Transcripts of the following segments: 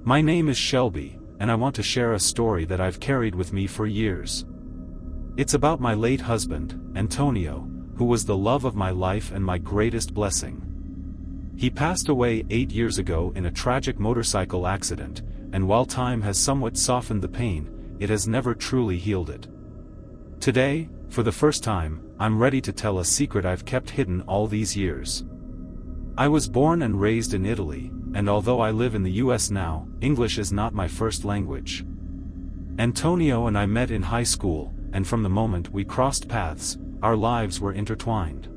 My name is Shelby, and I want to share a story that I've carried with me for years. It's about my late husband, Antonio, who was the love of my life and my greatest blessing. He passed away 8 years ago in a tragic motorcycle accident, and while time has somewhat softened the pain, it has never truly healed it. Today, for the first time, I'm ready to tell a secret I've kept hidden all these years. I was born and raised in Italy, and although I live in the US now, English is not my first language. Antonio and I met in high school, and from the moment we crossed paths, our lives were intertwined.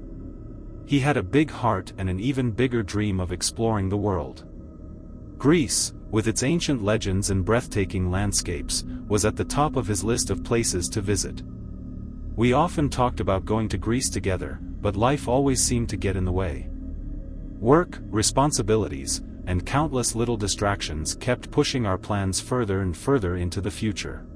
He had a big heart and an even bigger dream of exploring the world. Greece, with its ancient legends and breathtaking landscapes, was at the top of his list of places to visit. We often talked about going to Greece together, but life always seemed to get in the way. Work, responsibilities, and countless little distractions kept pushing our plans further and further into the future.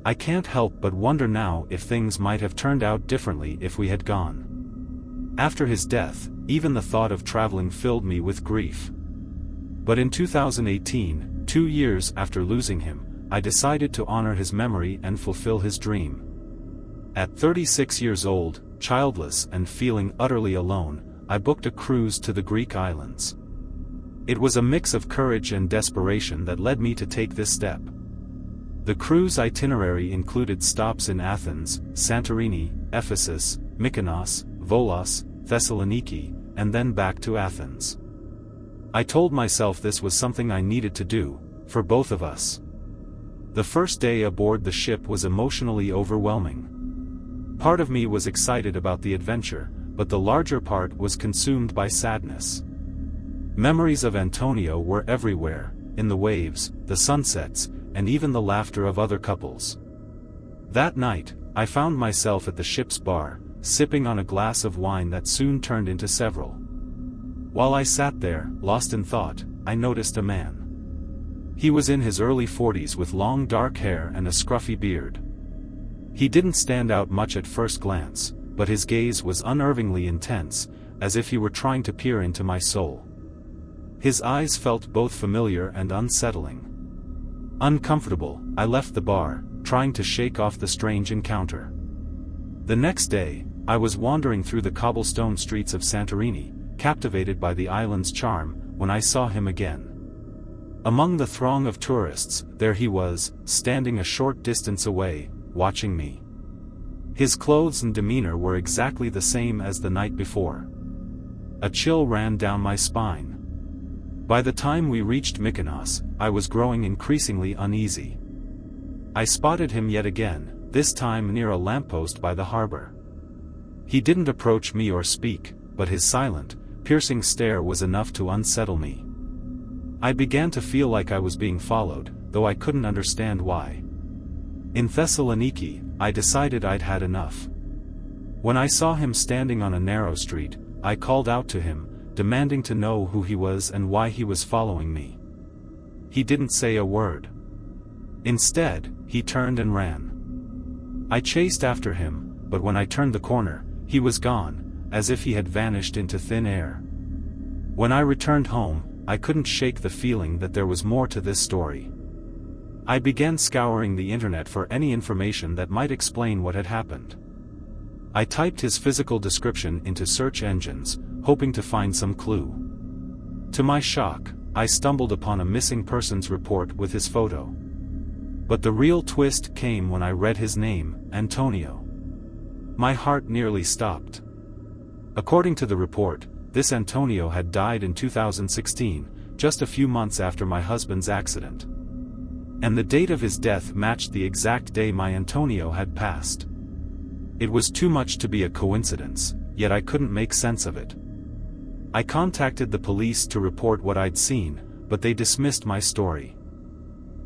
I can't help but wonder now if things might have turned out differently if we had gone. After his death, even the thought of traveling filled me with grief. But in 2018, 2 years after losing him, I decided to honor his memory and fulfill his dream. At 36 years old, childless and feeling utterly alone, I booked a cruise to the Greek islands. It was a mix of courage and desperation that led me to take this step. The cruise itinerary included stops in Athens, Santorini, Ephesus, Mykonos, Volos, Thessaloniki, and then back to Athens. I told myself this was something I needed to do, for both of us. The first day aboard the ship was emotionally overwhelming. Part of me was excited about the adventure, but the larger part was consumed by sadness. Memories of Antonio were everywhere, in the waves, the sunsets, and even the laughter of other couples. That night, I found myself at the ship's bar, sipping on a glass of wine that soon turned into several. While I sat there, lost in thought, I noticed a man. He was in his early 40s with long dark hair and a scruffy beard. He didn't stand out much at first glance, but his gaze was unnervingly intense, as if he were trying to peer into my soul. His eyes felt both familiar and unsettling. Uncomfortable, I left the bar, trying to shake off the strange encounter. The next day, I was wandering through the cobblestone streets of Santorini, captivated by the island's charm, when I saw him again. Among the throng of tourists, there he was, standing a short distance away, watching me. His clothes and demeanor were exactly the same as the night before. A chill ran down my spine. By the time we reached Mykonos, I was growing increasingly uneasy. I spotted him yet again, this time near a lamppost by the harbor. He didn't approach me or speak, but his silent, piercing stare was enough to unsettle me. I began to feel like I was being followed, though I couldn't understand why. In Thessaloniki, I decided I'd had enough. When I saw him standing on a narrow street, I called out to him, demanding to know who he was and why he was following me. He didn't say a word. Instead, he turned and ran. I chased after him, but when I turned the corner, he was gone, as if he had vanished into thin air. When I returned home, I couldn't shake the feeling that there was more to this story. I began scouring the internet for any information that might explain what had happened. I typed his physical description into search engines, hoping to find some clue. To my shock, I stumbled upon a missing persons report with his photo. But the real twist came when I read his name, Antonio. My heart nearly stopped. According to the report, this Antonio had died in 2016, just a few months after my husband's accident. And the date of his death matched the exact day my Antonio had passed. It was too much to be a coincidence, yet I couldn't make sense of it. I contacted the police to report what I'd seen, but they dismissed my story.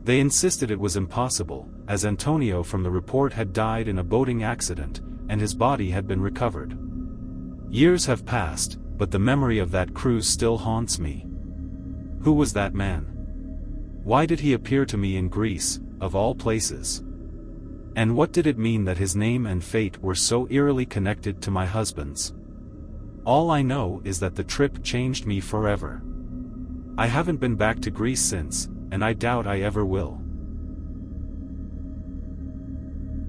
They insisted it was impossible, as Antonio from the report had died in a boating accident, and his body had been recovered. Years have passed, but the memory of that cruise still haunts me. Who was that man? Why did he appear to me in Greece, of all places? And what did it mean that his name and fate were so eerily connected to my husband's? All I know is that the trip changed me forever. I haven't been back to Greece since, and I doubt I ever will.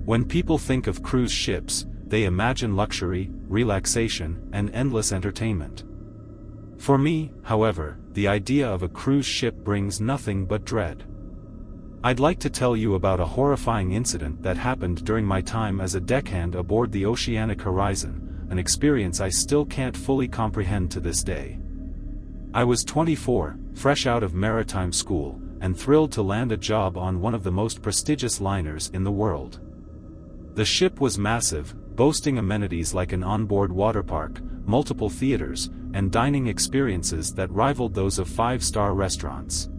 When people think of cruise ships, they imagine luxury, relaxation, and endless entertainment. For me, however, the idea of a cruise ship brings nothing but dread. I'd like to tell you about a horrifying incident that happened during my time as a deckhand aboard the Oceanic Horizon, an experience I still can't fully comprehend to this day. I was 24, fresh out of maritime school, and thrilled to land a job on one of the most prestigious liners in the world. The ship was massive, boasting amenities like an onboard water park, multiple theaters, and dining experiences that rivaled those of five-star restaurants.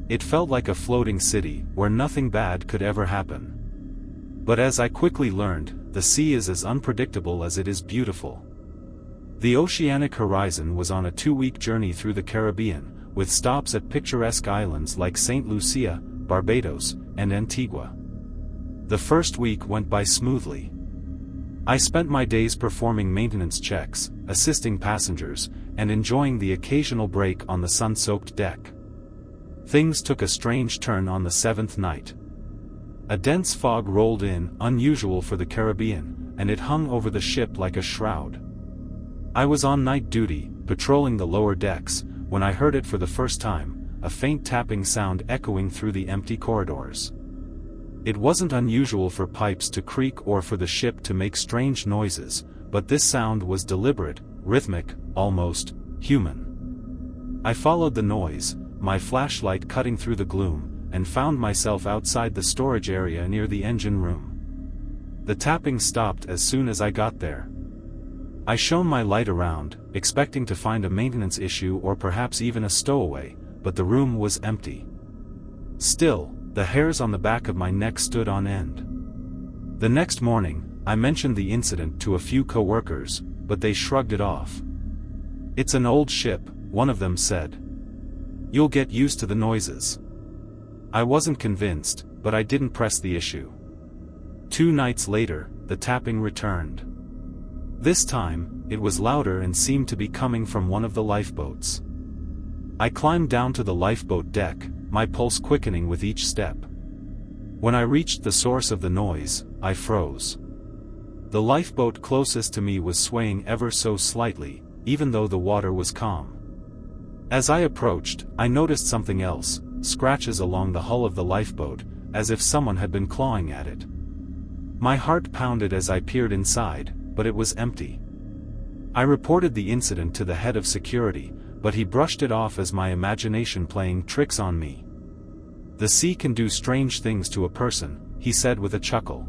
It felt like a floating city, where nothing bad could ever happen. But as I quickly learned, the sea is as unpredictable as it is beautiful. The Oceanic Horizon was on a 2-week journey through the Caribbean, with stops at picturesque islands like St. Lucia, Barbados, and Antigua. The first week went by smoothly. I spent my days performing maintenance checks, assisting passengers, and enjoying the occasional break on the sun-soaked deck. Things took a strange turn on the 7th night. A dense fog rolled in, unusual for the Caribbean, and it hung over the ship like a shroud. I was on night duty, patrolling the lower decks, when I heard it for the first time, a faint tapping sound echoing through the empty corridors. It wasn't unusual for pipes to creak or for the ship to make strange noises, but this sound was deliberate, rhythmic, almost human. I followed the noise, my flashlight cutting through the gloom, and found myself outside the storage area near the engine room. The tapping stopped as soon as I got there. I shone my light around, expecting to find a maintenance issue or perhaps even a stowaway, but the room was empty. Still, the hairs on the back of my neck stood on end. The next morning, I mentioned the incident to a few co-workers, but they shrugged it off. "It's an old ship," one of them said. "You'll get used to the noises." I wasn't convinced, but I didn't press the issue. 2 nights later, the tapping returned. This time, it was louder and seemed to be coming from one of the lifeboats. I climbed down to the lifeboat deck, my pulse quickening with each step. When I reached the source of the noise, I froze. The lifeboat closest to me was swaying ever so slightly, even though the water was calm. As I approached, I noticed something else, scratches along the hull of the lifeboat, as if someone had been clawing at it. My heart pounded as I peered inside, but it was empty. I reported the incident to the head of security, but he brushed it off as my imagination playing tricks on me. "The sea can do strange things to a person," he said with a chuckle.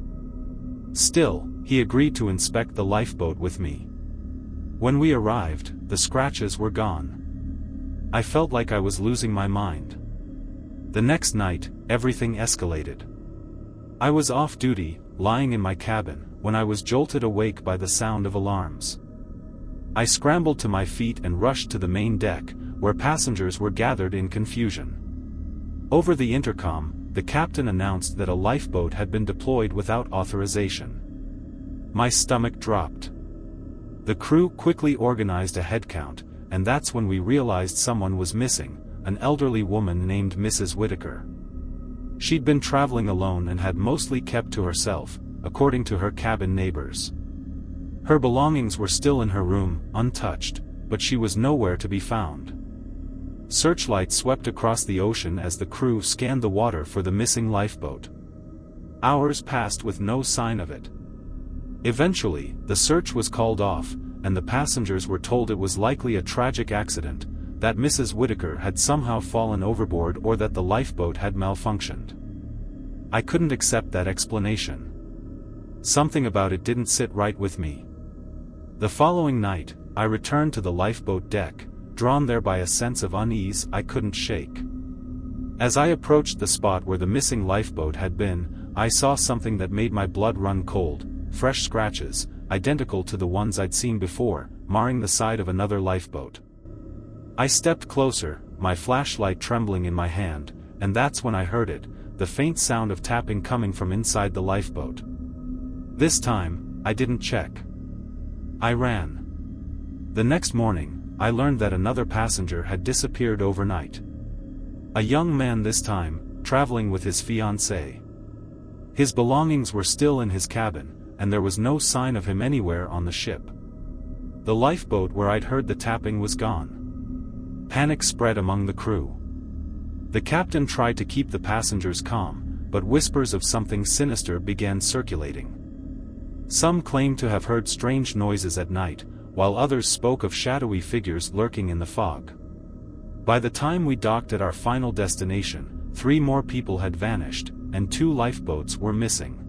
Still, he agreed to inspect the lifeboat with me. When we arrived, the scratches were gone. I felt like I was losing my mind. The next night, everything escalated. I was off duty, lying in my cabin, when I was jolted awake by the sound of alarms. I scrambled to my feet and rushed to the main deck, where passengers were gathered in confusion. Over the intercom, the captain announced that a lifeboat had been deployed without authorization. My stomach dropped. The crew quickly organized a headcount, and that's when we realized someone was missing, an elderly woman named Mrs. Whitaker. She'd been traveling alone and had mostly kept to herself, according to her cabin neighbors. Her belongings were still in her room, untouched, but she was nowhere to be found. Searchlights swept across the ocean as the crew scanned the water for the missing lifeboat. Hours passed with no sign of it. Eventually, the search was called off, and the passengers were told it was likely a tragic accident, that Mrs. Whitaker had somehow fallen overboard or that the lifeboat had malfunctioned. I couldn't accept that explanation. Something about it didn't sit right with me. The following night, I returned to the lifeboat deck, drawn there by a sense of unease I couldn't shake. As I approached the spot where the missing lifeboat had been, I saw something that made my blood run cold, fresh scratches, identical to the ones I'd seen before, marring the side of another lifeboat. I stepped closer, my flashlight trembling in my hand, and that's when I heard it, the faint sound of tapping coming from inside the lifeboat. This time, I didn't check. I ran. The next morning, I learned that another passenger had disappeared overnight. A young man this time, traveling with his fiancée. His belongings were still in his cabin, and there was no sign of him anywhere on the ship. The lifeboat where I'd heard the tapping was gone. Panic spread among the crew. The captain tried to keep the passengers calm, but whispers of something sinister began circulating. Some claimed to have heard strange noises at night, while others spoke of shadowy figures lurking in the fog. By the time we docked at our final destination, 3 more people had vanished, and 2 lifeboats were missing.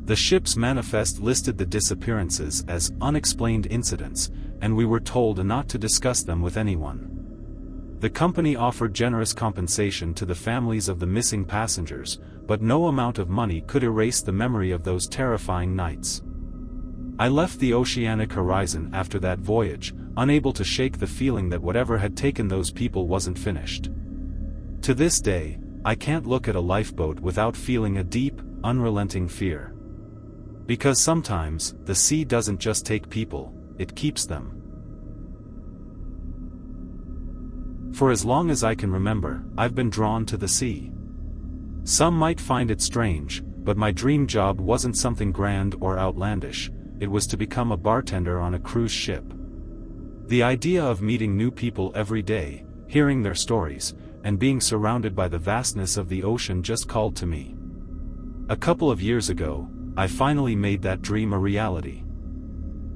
The ship's manifest listed the disappearances as unexplained incidents, and we were told not to discuss them with anyone. The company offered generous compensation to the families of the missing passengers, but no amount of money could erase the memory of those terrifying nights. I left the oceanic horizon after that voyage, unable to shake the feeling that whatever had taken those people wasn't finished. To this day, I can't look at a lifeboat without feeling a deep, unrelenting fear. Because sometimes, the sea doesn't just take people, it keeps them. For as long as I can remember, I've been drawn to the sea. Some might find it strange, but my dream job wasn't something grand or outlandish. It was to become a bartender on a cruise ship. The idea of meeting new people every day, hearing their stories, and being surrounded by the vastness of the ocean just called to me. A couple of years ago, I finally made that dream a reality.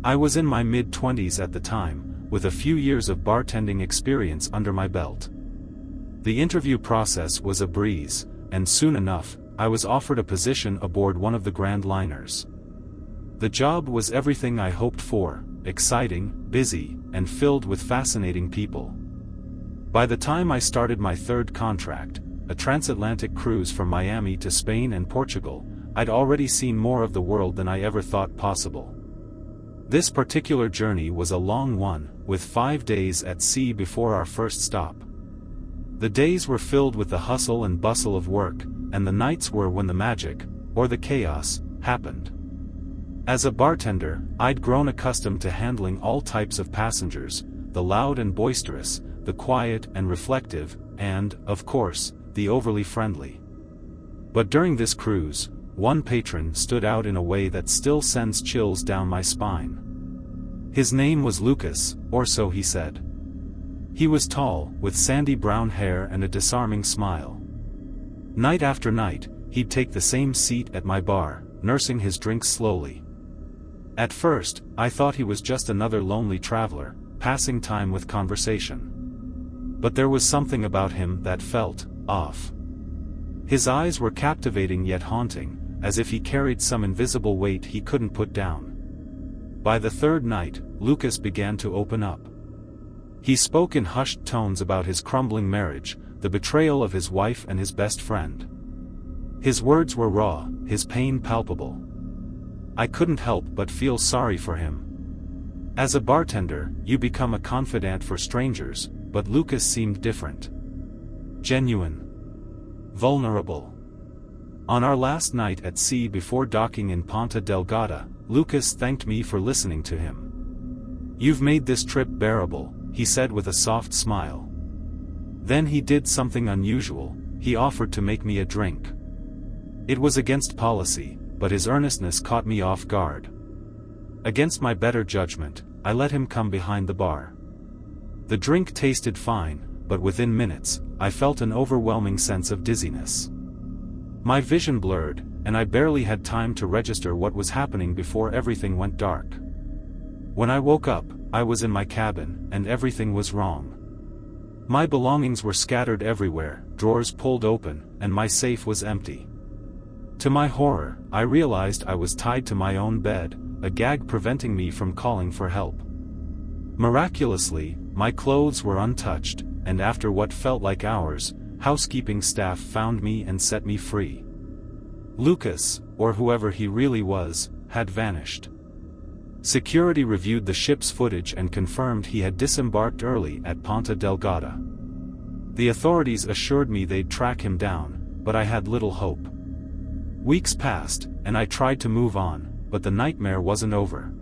I was in my mid-20s at the time, with a few years of bartending experience under my belt. The interview process was a breeze, and soon enough, I was offered a position aboard one of the Grand Liners. The job was everything I hoped for, exciting, busy, and filled with fascinating people. By the time I started my 3rd contract, a transatlantic cruise from Miami to Spain and Portugal, I'd already seen more of the world than I ever thought possible. This particular journey was a long one, with 5 days at sea before our first stop. The days were filled with the hustle and bustle of work, and the nights were when the magic, or the chaos, happened. As a bartender, I'd grown accustomed to handling all types of passengers, the loud and boisterous, the quiet and reflective, and, of course, the overly friendly. But during this cruise, one patron stood out in a way that still sends chills down my spine. His name was Lucas, or so he said. He was tall, with sandy brown hair and a disarming smile. Night after night, he'd take the same seat at my bar, nursing his drinks slowly. At first, I thought he was just another lonely traveler, passing time with conversation. But there was something about him that felt off. His eyes were captivating yet haunting, as if he carried some invisible weight he couldn't put down. By the 3rd night, Lucas began to open up. He spoke in hushed tones about his crumbling marriage, the betrayal of his wife and his best friend. His words were raw, his pain palpable. I couldn't help but feel sorry for him. As a bartender, you become a confidant for strangers, but Lucas seemed different. Genuine. Vulnerable. On our last night at sea before docking in Ponta Delgada, Lucas thanked me for listening to him. "You've made this trip bearable," he said with a soft smile. Then he did something unusual, he offered to make me a drink. It was against policy, but his earnestness caught me off guard. Against my better judgment, I let him come behind the bar. The drink tasted fine, but within minutes, I felt an overwhelming sense of dizziness. My vision blurred, and I barely had time to register what was happening before everything went dark. When I woke up, I was in my cabin, and everything was wrong. My belongings were scattered everywhere, drawers pulled open, and my safe was empty. To my horror, I realized I was tied to my own bed, a gag preventing me from calling for help. Miraculously, my clothes were untouched, and after what felt like hours, housekeeping staff found me and set me free. Lucas, or whoever he really was, had vanished. Security reviewed the ship's footage and confirmed he had disembarked early at Ponta Delgada. The authorities assured me they'd track him down, but I had little hope. Weeks passed, and I tried to move on, but the nightmare wasn't over.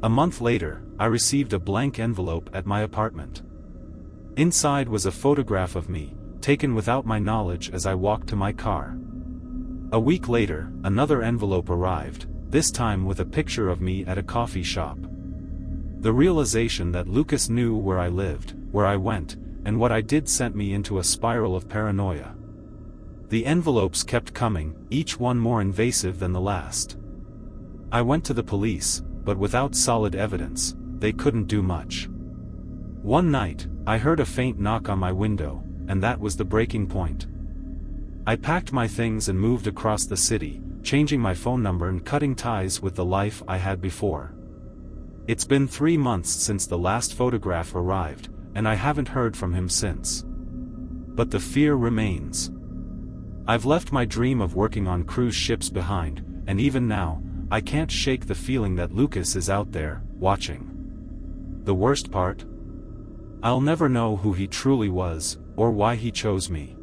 A month later, I received a blank envelope at my apartment. Inside was a photograph of me, taken without my knowledge as I walked to my car. A week later, another envelope arrived, this time with a picture of me at a coffee shop. The realization that Lucas knew where I lived, where I went, and what I did sent me into a spiral of paranoia. The envelopes kept coming, each one more invasive than the last. I went to the police, but without solid evidence, they couldn't do much. One night, I heard a faint knock on my window, and that was the breaking point. I packed my things and moved across the city, changing my phone number and cutting ties with the life I had before. It's been 3 months since the last photograph arrived, and I haven't heard from him since. But the fear remains. I've left my dream of working on cruise ships behind, and even now, I can't shake the feeling that Lucas is out there, watching. The worst part? I'll never know who he truly was, or why he chose me.